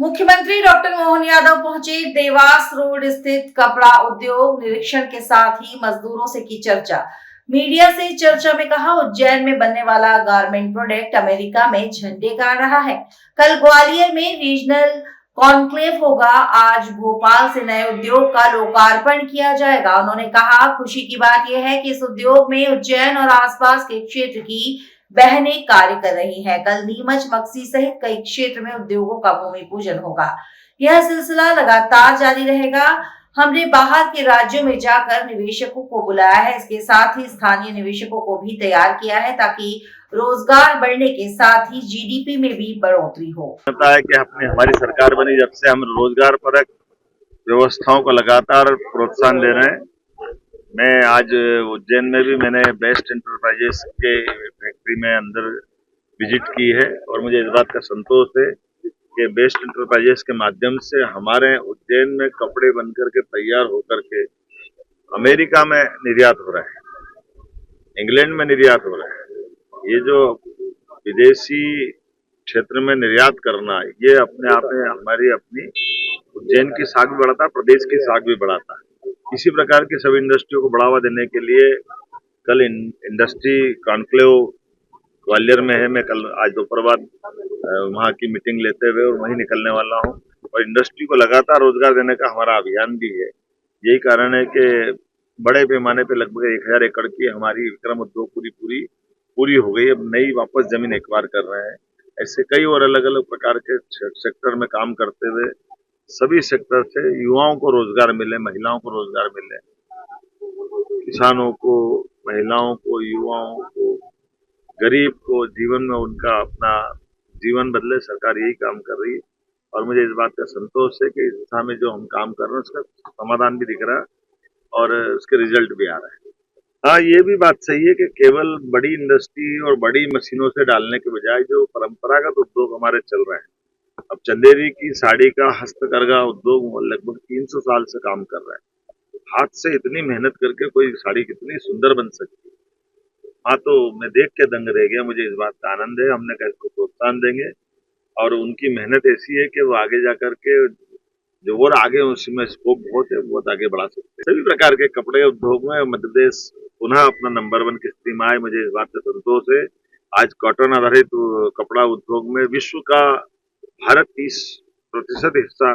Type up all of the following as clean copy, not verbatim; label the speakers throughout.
Speaker 1: मुख्यमंत्री डॉक्टर मोहन यादव पहुंचे देवास रोड स्थित कपड़ा उद्योग निरीक्षण के साथ ही मजदूरों से की चर्चा। मीडिया से चर्चा में कहा, उज्जैन में बनने वाला गारमेंट प्रोडक्ट अमेरिका में झंडे गाड़ रहा है। कल ग्वालियर में रीजनल कॉन्क्लेव होगा। आज भोपाल से नए उद्योग का लोकार्पण किया जाएगा। उन्होंने कहा, खुशी की बात यह है कि इस उद्योग में उज्जैन और आसपास के क्षेत्र की बहनें कार्य कर रही हैं। कल नीमच, मक्सी सहित कई क्षेत्र में उद्योगों का भूमि पूजन होगा। यह सिलसिला लगातार जारी रहेगा। हमने बाहर के राज्यों में जाकर निवेशकों को बुलाया है। इसके साथ ही स्थानीय निवेशकों को भी तैयार किया है ताकि रोजगार बढ़ने के साथ ही जीडीपी में भी बढ़ोतरी हो।
Speaker 2: पता है कि हमारी सरकार बनी जब से हम रोजगार परक व्यवस्थाओं को लगातार प्रोत्साहन दे रहे हैं। मैं आज उज्जैन में भी मैंने बेस्ट एंटरप्राइजेस के फैक्ट्री में अंदर विजिट की है और मुझे इस बात का संतोष है कि बेस्ट एंटरप्राइजेस के माध्यम से हमारे उज्जैन में कपड़े बनकर के तैयार होकर के अमेरिका में निर्यात हो रहा है, इंग्लैंड में निर्यात हो रहा है। ये जो विदेशी क्षेत्र में निर्यात करना, ये अपने आप में हमारी अपनी उज्जैन की साख भी बढ़ाता है, प्रदेश की साख भी बढ़ाता है। इसी प्रकार की सभी इंडस्ट्रियों को बढ़ावा देने के लिए कल इंडस्ट्री कॉन्क्लेव ग्वालियर में है। मैं कल आज दोपहर बाद वहाँ की मीटिंग लेते हुए और वहीं निकलने वाला हूँ और इंडस्ट्री को लगातार रोजगार देने का हमारा अभियान भी है। यही कारण है कि बड़े पैमाने पे लगभग 1000 एकड़ की हमारी विक्रम उद्योग पूरी हो गई। अब नई वापस जमीन एक्वायर कर रहे हैं। ऐसे कई और अलग अलग प्रकार के सेक्टर में काम करते हुए सभी सेक्टर से युवाओं को रोजगार मिले, महिलाओं को रोजगार मिले, किसानों को, महिलाओं को, युवाओं को, गरीब को जीवन में उनका अपना जीवन बदले। सरकार यही काम कर रही है और मुझे इस बात का संतोष है कि इस दिशा में जो हम काम कर रहे हैं उसका समाधान भी दिख रहा है और उसके रिजल्ट भी आ रहे हैं। हाँ, ये भी बात सही है कि केवल बड़ी इंडस्ट्री और बड़ी मशीनों से डालने के बजाय जो परंपरागत उद्योग हमारे चल रहे हैं, अब चंदेरी की साड़ी का हस्तकरघा उद्योग लगभग 300 साल से काम कर रहा है। हाथ से इतनी मेहनत करके कोई साड़ी कितनी सुंदर बन सकती है। हाँ, तो मैं देख के दंग रह गया। मुझे इस बात का आनंद है। हमने कहा इसको प्रोत्साहन देंगे और उनकी मेहनत ऐसी है कि वो आगे जाकर के जो और आगे उसमें स्कोप बहुत है, बहुत आगे बढ़ा सकते हैं। सभी प्रकार के कपड़े उद्योग में मध्य प्रदेश पुनः अपना नंबर 1 की स्थिति में आए, मुझे इस बात का संतोष है। आज कॉटन आधारित कपड़ा उद्योग में विश्व का भारत 30% हिस्सा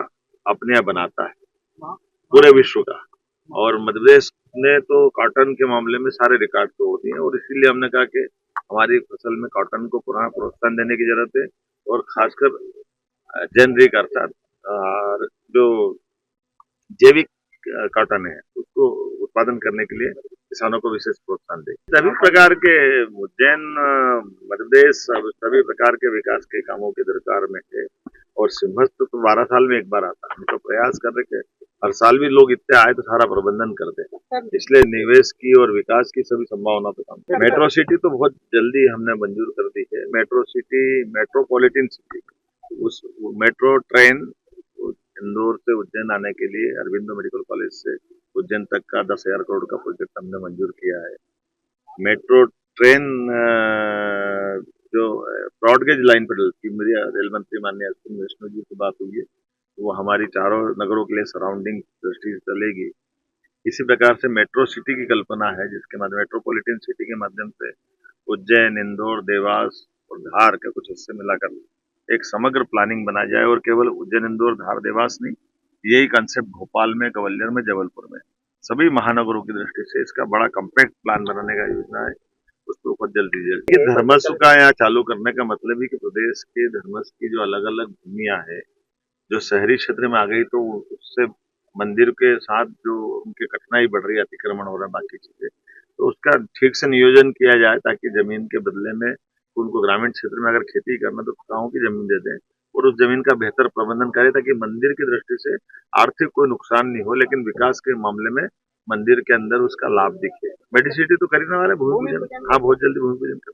Speaker 2: अपने यहाँ बनाता है पूरे विश्व का, और मध्य प्रदेश ने तो कॉटन के मामले में सारे रिकॉर्ड तो होती हैं और इसीलिए हमने कहा कि हमारी फसल में कॉटन को पुनः प्रोत्साहन देने की जरूरत है और खासकर जेनरिक अर्थात और जो जैविक कॉटन है उसको उत्पादन करने के लिए किसानों को विशेष प्रोत्साहन दे। सभी प्रकार के उज्जैन मध्य प्रदेश सभी प्रकार के विकास के कामों के दरकार में है और सिंहस्थ तो 12 साल में एक बार आता है। हम तो प्रयास कर रहे थे हर साल भी लोग इतने आए तो सारा प्रबंधन कर दे, इसलिए निवेश की और विकास की सभी संभावना पे काम। मेट्रो सिटी तो बहुत जल्दी हमने मंजूर कर दी है। मेट्रो सिटी, मेट्रोपॉलिटन सिटी, उस मेट्रो ट्रेन इंदौर से उज्जैन आने के लिए अरविंदो मेडिकल कॉलेज से उज्जैन तक का 10,000 करोड़ का प्रोजेक्ट हमने मंजूर किया है। मेट्रो ट्रेन जो ब्रॉडगेज लाइन पर डलती, मेरी रेल मंत्री माननीय अश्विनी वैष्णव जी से बात हुई है, वो हमारी चारों नगरों के लिए सराउंडिंग दृष्टि से चलेगी। इसी प्रकार से मेट्रो सिटी की कल्पना है जिसके माध्यम मेट्रोपॉलिटन सिटी के माध्यम से उज्जैन, इंदौर, देवास और धार के कुछ हिस्से मिलाकर एक समग्र प्लानिंग बना जाए और केवल उज्जैन, इंदौर, धार, देवास नहीं, यही कंसेप्ट भोपाल में, ग्वालियर में, जबलपुर में, सभी महानगरों की दृष्टि से इसका बड़ा कम्पैक्ट प्लान बनाने का योजना है। उसको बहुत जल्दी ये धर्मस्व का यहाँ चालू करने का मतलब है कि प्रदेश के धर्मस्व की जो अलग अलग भूमियां है जो शहरी क्षेत्र में आ गई तो उससे मंदिर के साथ जो उनकी कठिनाई बढ़ रही है, अतिक्रमण हो रहा है, बाकी चीजें, तो उसका ठीक से नियोजन किया जाए ताकि जमीन के बदले में उनको ग्रामीण क्षेत्र में अगर खेती करना तो गाँव की जमीन दे दें और उस जमीन का बेहतर प्रबंधन करें ताकि मंदिर की दृष्टि से आर्थिक कोई नुकसान नहीं हो, लेकिन विकास के मामले में मंदिर के अंदर उसका लाभ दिखे। मेडिसिटी तो करने वाले भूमि पूजन, हाँ, बहुत जल्दी भूमि पूजन